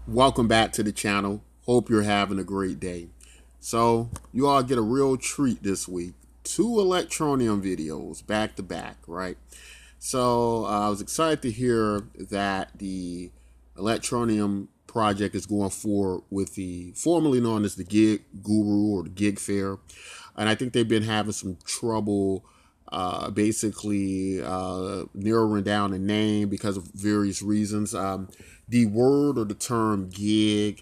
Welcome back to the channel. Hope you're having a great day. So you all get a real treat this week. Two Electroneum videos back to back, right? So I was excited to hear that the Electroneum project is going forward with the formerly known as the Gig Guru or the Gig Fair. And I think they've been having some trouble basically narrowing down the name because of various reasons. The word or the term gig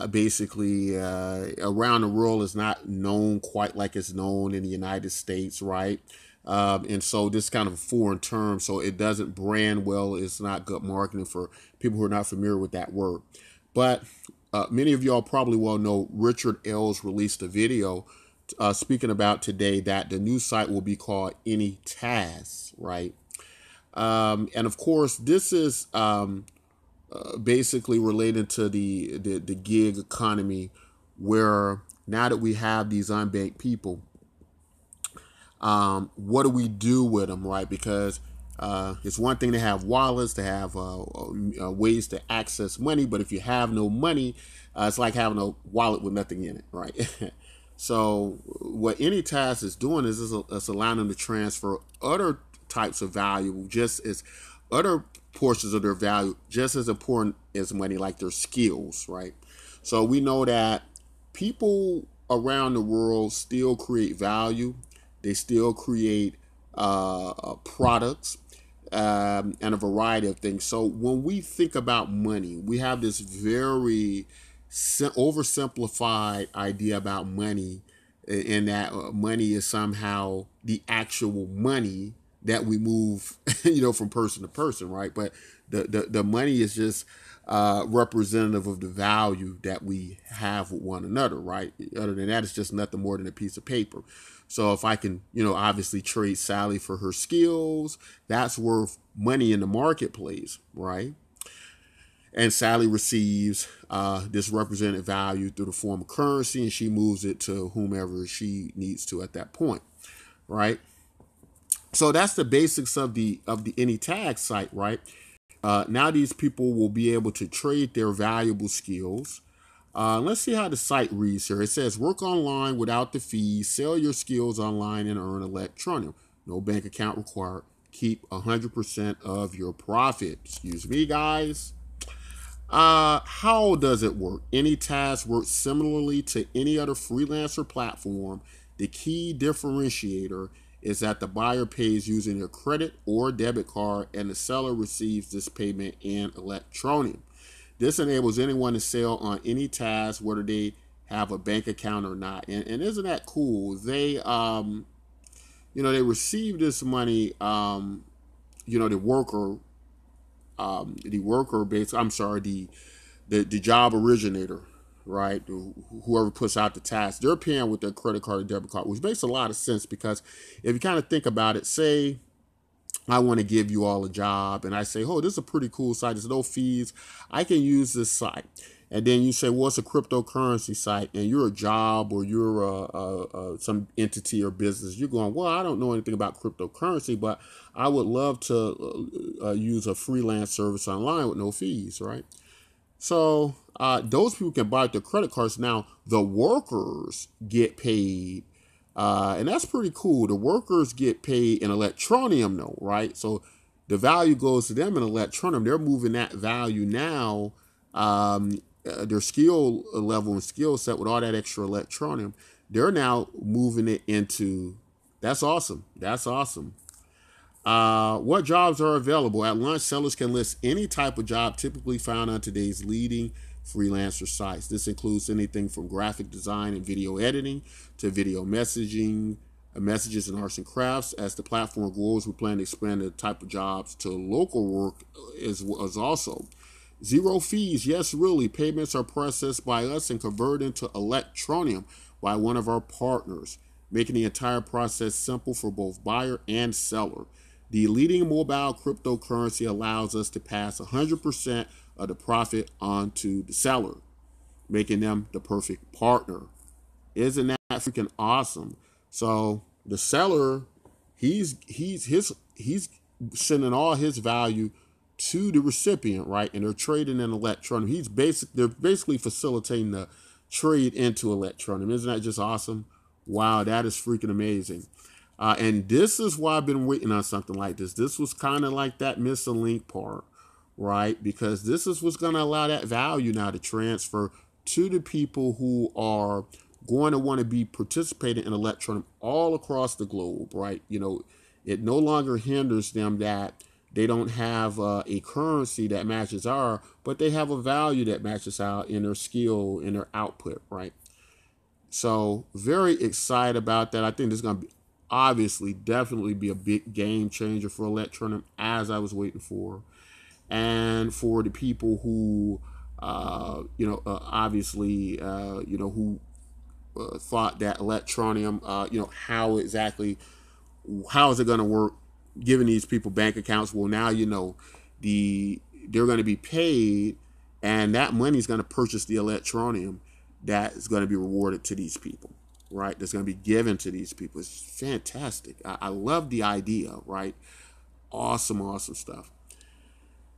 basically around the world is not known quite like it's known in the United States, right? And so this is kind of a foreign term, so it doesn't brand well. It's not good marketing for people who are not familiar with that word. But many of y'all probably well know Richard Ells released a video speaking about today that the new site will be called Any Task, right? And of course, this is basically related to the gig economy, where now that we have these unbanked people, what do we do with them, right? Because it's one thing to have wallets, to have ways to access money, but if you have no money, it's like having a wallet with nothing in it, right? So what Any Task is doing is it's allowing them to transfer other types of value, just as other portions of their value, just as important as money, like their skills, right? So we know that people around the world still create value. They still create products and a variety of things. So when we think about money, we have this very oversimplified idea about money, in that money is somehow the actual money that we move, from person to person, right? But the money is just representative of the value that we have with one another, right? Other than that, it's just nothing more than a piece of paper. So if I can, obviously trade Sally for her skills, that's worth money in the marketplace, right? And Sally receives this represented value through the form of currency, and she moves it to whomever she needs to at that point, right? So that's the basics of the Any Tag site, right? Now these people will be able to trade their valuable skills. Let's see how the site reads here. It says, work online without the fees, sell your skills online and earn Electroneum. No bank account required. Keep 100% of your profit. Excuse me, guys. How does it work? Any Task works similarly to any other freelancer platform. The key differentiator is that the buyer pays using their credit or debit card, and the seller receives this payment in Electroneum. This enables anyone to sell on Any Task, whether they have a bank account or not. And isn't that cool? They they receive this money, the worker base, I'm sorry, the job originator, right? Whoever puts out the task, they're paying with their credit card or debit card, which makes a lot of sense, because if you kind of think about it, say I want to give you all a job and I say, oh, this is a pretty cool site, there's no fees, I can use this site. And then you say, well, it's a cryptocurrency site, and you're a job or you're some entity or business. You're going, well, I don't know anything about cryptocurrency, but I would love to use a freelance service online with no fees, right? So those people can buy their credit cards. Now, the workers get paid, and that's pretty cool. The workers get paid in Electroneum, though, right? So the value goes to them in Electroneum. They're moving that value now. Their skill level and skill set with all that extra Electroneum, they're now moving it into. That's awesome. That's awesome. What jobs are available? At launch, sellers can list any type of job typically found on today's leading freelancer sites. This includes anything from graphic design and video editing to video messaging, messages and arts and crafts. As the platform grows, we plan to expand the type of jobs to local work as also. Zero fees. Yes, really. Payments are processed by us and converted into Electroneum by one of our partners, making the entire process simple for both buyer and seller. The leading mobile cryptocurrency allows us to pass 100% of the profit on to the seller, making them the perfect partner. Isn't that freaking awesome? So the seller, he's sending all his value to the recipient, right? And they're trading in Electroneum. They're basically facilitating the trade into Electroneum. Isn't that just awesome? Wow, that is freaking amazing. And this is why I've been waiting on something like this. This was kind of like that missing link part, right? Because this is what's going to allow that value now to transfer to the people who are going to want to be participating in Electroneum all across the globe, right? It no longer hinders them that they don't have a currency that matches our, but they have a value that matches our in their skill, in their output, right? So very excited about that. I think this is going to be obviously definitely be a big game changer for Electroneum, as I was waiting for. And for the people who, obviously, who thought that Electroneum, how is it going to work, giving these people bank accounts? Well, now they're going to be paid, and that money is going to purchase the Electroneum that is going to be rewarded to these people, right? That's going to be given to these people. It's fantastic. I love the idea, right? Awesome stuff.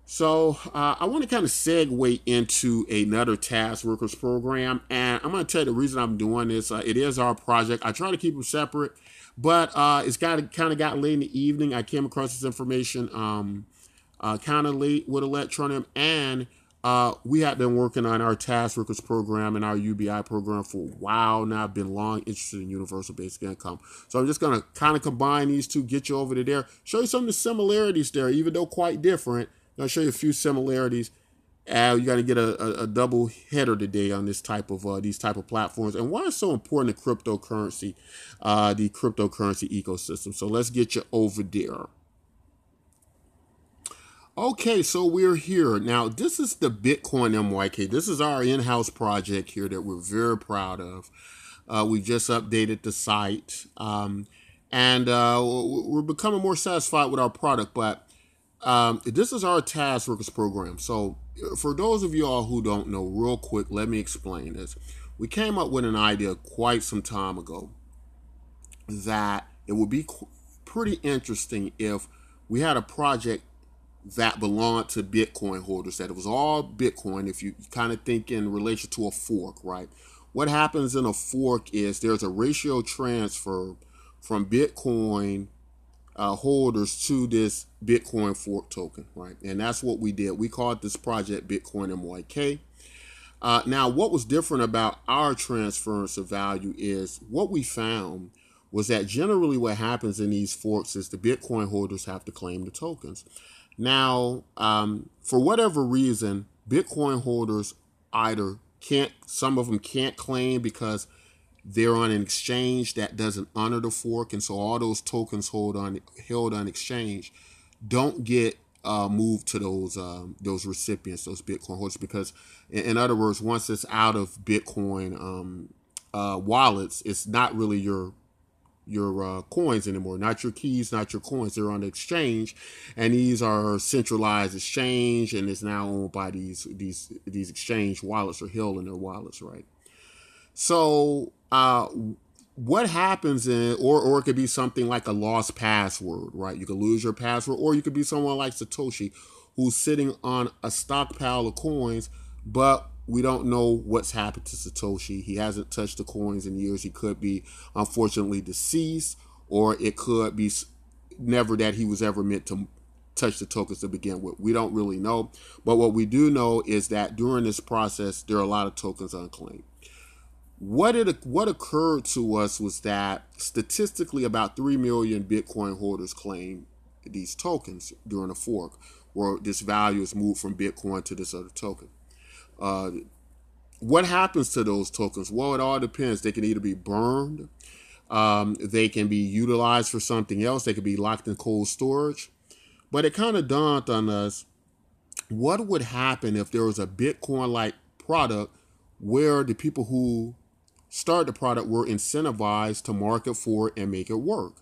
So I want to kind of segue into another task workers program, and I'm going to tell you the reason I'm doing this. It is our project. I try to keep them separate, but it's kind of got late in the evening. I came across this information kind of late with Electroneum, and we have been working on our task workers program and our UBI program for a while now. I've been long interested in universal basic income. So I'm just going to kind of combine these two, get you over to there, show you some of the similarities there, even though quite different. I'll show you a few similarities. You're going to get a double header today on this type of these type of platforms, and why it's so important to cryptocurrency, the cryptocurrency ecosystem. So let's get you over there. Okay, so we're here. Now, this is the BtcMyk. This is our in-house project here that we're very proud of. We just updated the site, and we're becoming more satisfied with our product, but this is our task workers program. So for those of you all who don't know, real quick, let me explain this. We came up with an idea quite some time ago that it would be pretty interesting if we had a project that belonged to Bitcoin holders, that it was all Bitcoin. If you kind of think in relation to a fork, right? What happens in a fork is there's a ratio transfer from Bitcoin holders to this Bitcoin fork token, right? And that's what we did. We called this project BtcMyk. Now, what was different about our transference of value is what we found was that generally what happens in these forks is the Bitcoin holders have to claim the tokens. Now, for whatever reason, Bitcoin holders some of them can't claim because they're on an exchange that doesn't honor the fork, and so all those tokens held on exchange don't get moved to those recipients, those Bitcoin holders, because in other words, once it's out of Bitcoin wallets, it's not really your coins anymore, not your keys, not your coins. They're on the exchange, and these are centralized exchange, and it's now owned by these exchange wallets, or held in their wallets, right? So what happens or it could be something like a lost password, right? You could lose your password, or you could be someone like Satoshi who's sitting on a stockpile of coins, but we don't know what's happened to Satoshi. He hasn't touched the coins in years. He could be, unfortunately, deceased, or it could be never that he was ever meant to touch the tokens to begin with. We don't really know. But what we do know is that during this process, there are a lot of tokens unclaimed. What occurred to us was that statistically about 3 million Bitcoin holders claim these tokens during a fork, where this value is moved from Bitcoin to this other token. What happens to those tokens? Well, it all depends. They can either be burned, they can be utilized for something else, they can be locked in cold storage. But it kind of dawned on us, what would happen if there was a Bitcoin-like product where the people who start the product were incentivized to market for it and make it work?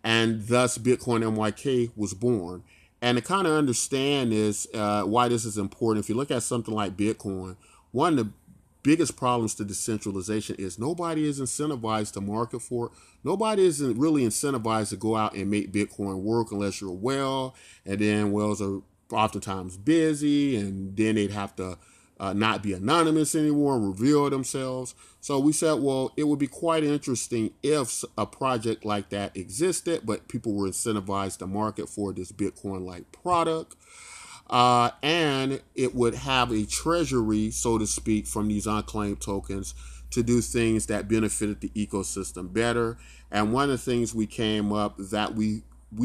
And thus BtcMyk was born. And to kind of understand this, why this is important, if you look at something like Bitcoin, one of the biggest problems to decentralization is nobody is incentivized to market for it. Nobody isn't really incentivized to go out and make Bitcoin work unless you're a whale, and then whales are oftentimes busy, and then they'd have to not be anonymous anymore and reveal themselves. So we said, well, it would be quite interesting if a project like that existed, but people were incentivized to market for this Bitcoin-like product. And it would have a treasury, so to speak, from these unclaimed tokens to do things that benefited the ecosystem better. And one of the things we came up that we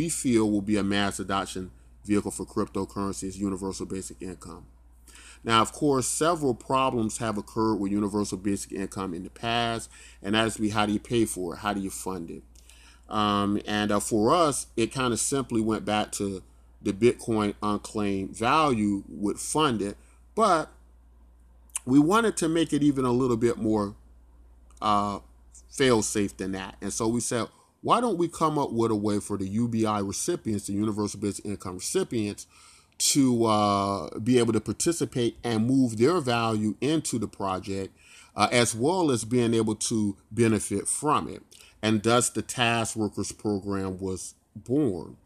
feel will be a mass adoption vehicle for cryptocurrency is universal basic income. Now, of course, several problems have occurred with universal basic income in the past, and that is how do you pay for it? How do you fund it? And for us, it kind of simply went back to the Bitcoin unclaimed value would fund it, but we wanted to make it even a little bit more fail-safe than that. And so we said, why don't we come up with a way for the UBI recipients, the Universal Basic Income recipients, to be able to participate and move their value into the project, as well as being able to benefit from it. And thus the Task Workers program was born.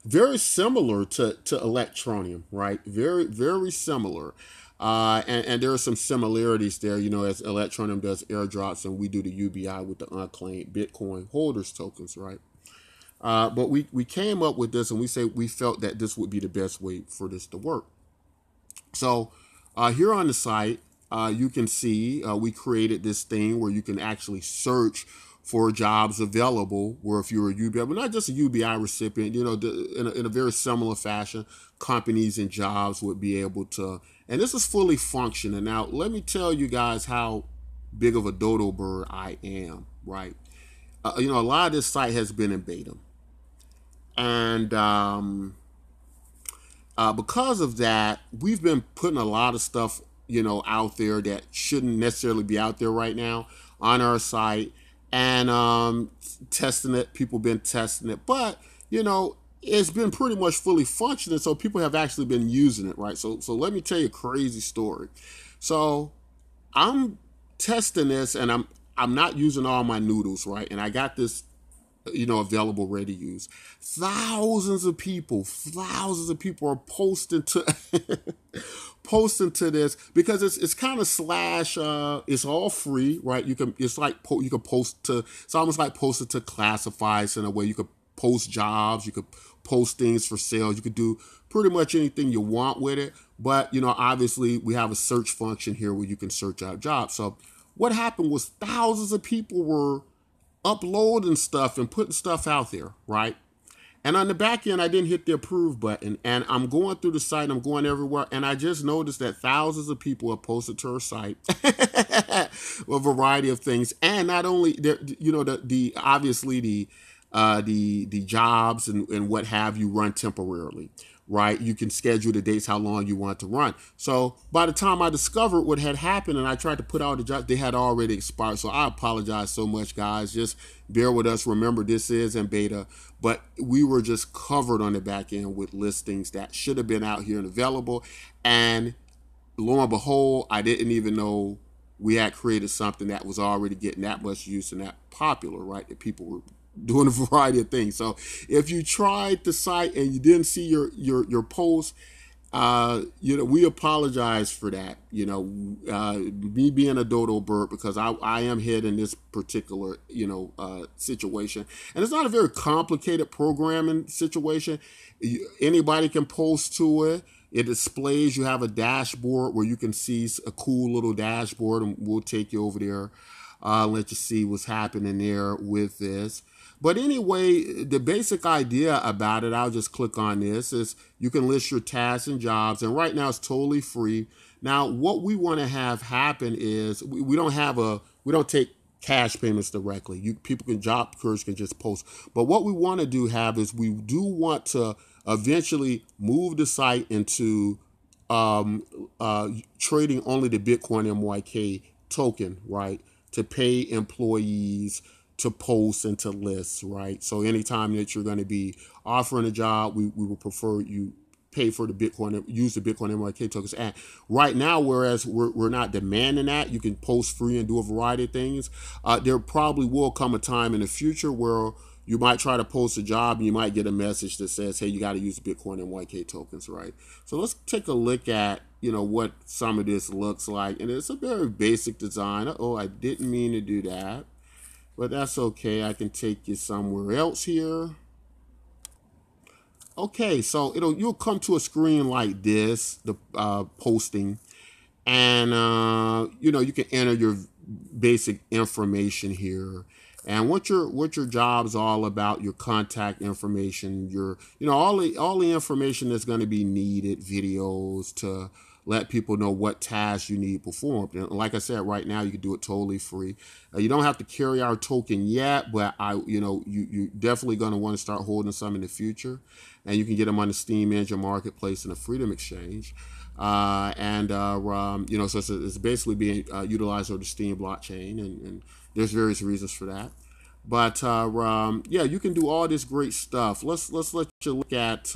Very similar to Electroneum, right? Very, very similar. And there are some similarities there, you know, as Electroneum does airdrops and we do the UBI with the unclaimed Bitcoin holders tokens, right? But we came up with this and we felt that this would be the best way for this to work. So here on the site, you can see we created this thing where you can actually search for jobs available, where if you're a UBI, but not just a UBI recipient, you know, in a very similar fashion, companies and jobs would be able to, and this is fully functioning. Now, let me tell you guys how big of a dodo bird I am, right? You know, a lot of this site has been in beta. And because of that, we've been putting a lot of stuff, you know, out there that shouldn't necessarily be out there right now on our site. And testing it, people been testing it, but you know, it's been pretty much fully functioning, so people have actually been using it, right? So let me tell you a crazy story. So I'm testing this, and I'm not using all my noodles, right? And I got this, you know, available, ready to use. Thousands of people are posting to posting to this because it's kind of slash it's all free, right? You can post to, it's almost like posting to classifieds in a way. You could post jobs, you could post things for sales, you could do pretty much anything you want with it. But you know, obviously we have a search function here where you can search out jobs. So what happened was thousands of people were uploading stuff and putting stuff out there, right? And on the back end, I didn't hit the approve button, and I'm going through the site, I'm going everywhere, and I just noticed that thousands of people have posted to our site a variety of things. And not only, you know, the obviously the jobs and what have you run temporarily, right? You can schedule the dates, how long you want to run. So by the time I discovered what had happened and I tried to put out the jobs, they had already expired. So I apologize so much, guys. Just bear with us. Remember, this is in beta, but we were just covered on the back end with listings that should have been out here and available. And lo and behold, I didn't even know we had created something that was already getting that much use and that popular, right? That people were doing a variety of things. So if you tried the site and you didn't see your post, you know, we apologize for that. You know, me being a dodo bird, because I am head in this particular, you know, situation. And it's not a very complicated programming situation. Anybody can post to it. It displays, you have a dashboard where you can see a cool little dashboard, and we'll take you over there, let you see what's happening there with this. But anyway, the basic idea about it, I'll just click on this, is you can list your tasks and jobs, and right now it's totally free. Now, what we want to have happen is we don't take cash payments directly. Job creators can just post. But what we want to do is we do want to eventually move the site into trading only the BtcMyk token, right? To pay employees to post and to list, right? So anytime that you're going to be offering a job, we will prefer you pay for the Bitcoin, use the BtcMyk tokens. And right now, whereas we're not demanding that, you can post free and do a variety of things. There probably will come a time in the future where you might try to post a job and you might get a message that says, hey, you got to use Bitcoin and YK tokens, right? So let's take a look at, what some of this looks like. And it's a very basic design. Oh, I didn't mean to do that, but that's okay. I can take you somewhere else here. Okay, so you'll come to a screen like this, the posting, and you can enter your basic information here, and what your job's all about, your contact information, your all the information that's going to be needed, videos to let people know what tasks you need performed. And like I said, right now you can do it totally free. You don't have to carry our token yet, but you definitely going to want to start holding some in the future, and you can get them on the Steam Engine Marketplace and the Freedom Exchange. So it's basically being utilized on the Steam blockchain, and there's various reasons for that. But yeah, you can do all this great stuff. Let's let you look at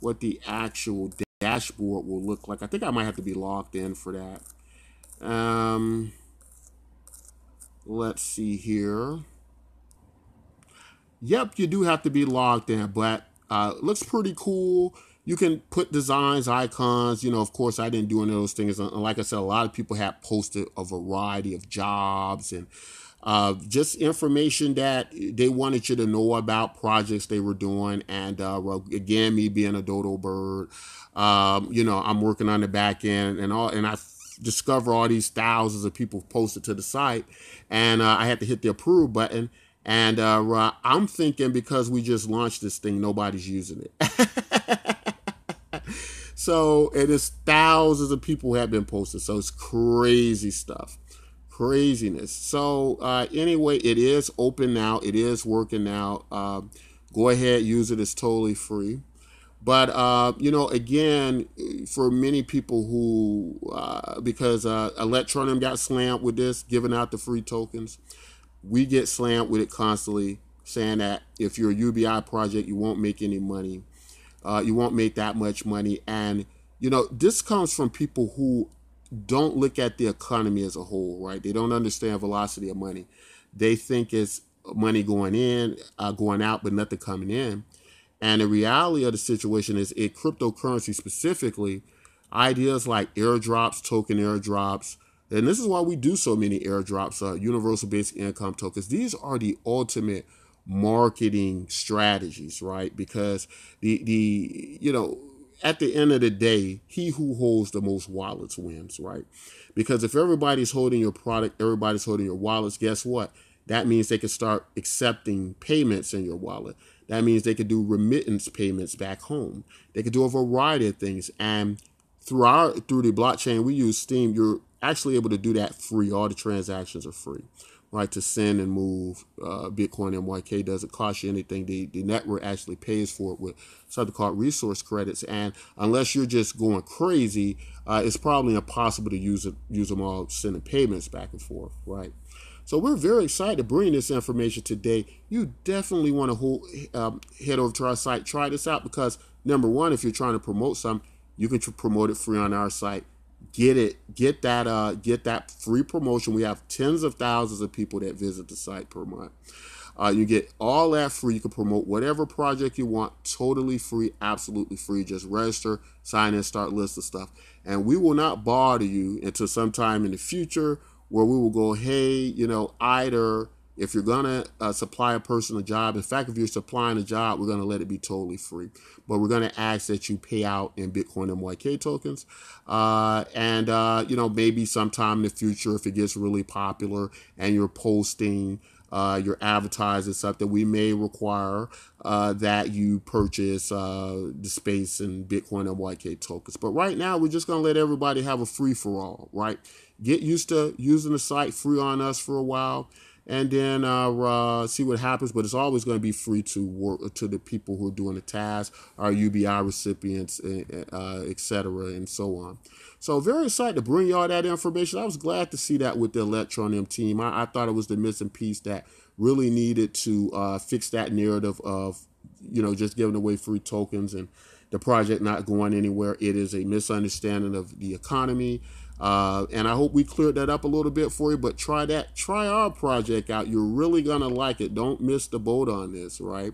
what the actual dashboard will look like. I think I might have to be logged in for that. Let's see here. Yep, you do have to be logged in, but it looks pretty cool. You can put designs, icons. Of course, I didn't do any of those things. And like I said, a lot of people have posted a variety of jobs and just information that they wanted you to know about, projects they were doing. And again, me being a dodo bird, I'm working on the back end and I discover all these thousands of people posted to the site, and I had to hit the approve button. And I'm thinking because we just launched this thing, nobody's using it. So it is thousands of people have been posted. So it's crazy stuff, craziness. So anyway, it is open now. It is working now. Go ahead, use it. It's totally free. But, again, for many people who, because Electroneum got slammed with this, giving out the free tokens, we get slammed with it constantly, saying that if you're a UBI project, you won't make any money. You won't make that much money. And, this comes from people who don't look at the economy as a whole, right? They don't understand velocity of money. They think it's money going in, going out, but nothing coming in. And the reality of the situation is, in cryptocurrency specifically, ideas like airdrops, token airdrops, and this is why we do so many airdrops, universal basic income tokens. These are the ultimate marketing strategies, right? Because at the end of the day, he who holds the most wallets wins, right? Because if everybody's holding your product, everybody's holding your wallets, guess what? That means they can start accepting payments in your wallet. That means they could do remittance payments back home. They could do a variety of things. And through the blockchain, we use Steam, you're actually able to do that free. All the transactions are free, right? To send and move Bitcoin and YK doesn't cost you anything. The network actually pays for it with something called resource credits. And unless you're just going crazy, it's probably impossible to use them all sending payments back and forth, right? So we're very excited to bring this information today. You definitely want to head over to our site, try this out, because number one, if you're trying to promote something, you can promote it free on our site. Get that free promotion. We have tens of thousands of people that visit the site per month. You get all that free. You can promote whatever project you want, totally free, absolutely free. Just register, sign in, start list of stuff. And we will not bother you until sometime in the future, where we will go, hey, either if you're going to supply a person a job, in fact, if you're supplying a job, we're going to let it be totally free. But we're going to ask that you pay out in Bitcoin and YK tokens. Maybe sometime in the future, if it gets really popular and you're posting, you're advertising something, we may require that you purchase the space in Bitcoin and YK tokens. But right now, we're just going to let everybody have a free-for-all, right? Get used to using the site free on us for a while, and then see what happens. But it's always going to be free to work to the people who are doing the task, our UBI recipients, etc., and so on. So very excited to bring you all that information. I was glad to see that with the Electroneum team. I thought it was the missing piece that really needed to fix that narrative of just giving away free tokens and the project not going anywhere. It is a misunderstanding of the economy. And I hope we cleared that up a little bit for you, but try our project out. You're really going to like it. Don't miss the boat on this, right?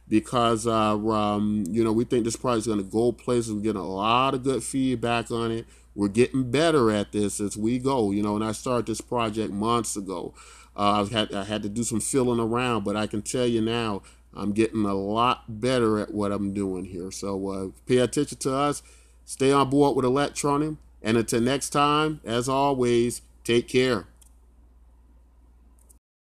Because, we think this project is going to go places. We're getting a lot of good feedback on it. We're getting better at this as we go, and I started this project months ago. I had to do some filling around, but I can tell you now, I'm getting a lot better at what I'm doing here. So pay attention to us. Stay on board with Electroneum. And until next time, as always, take care.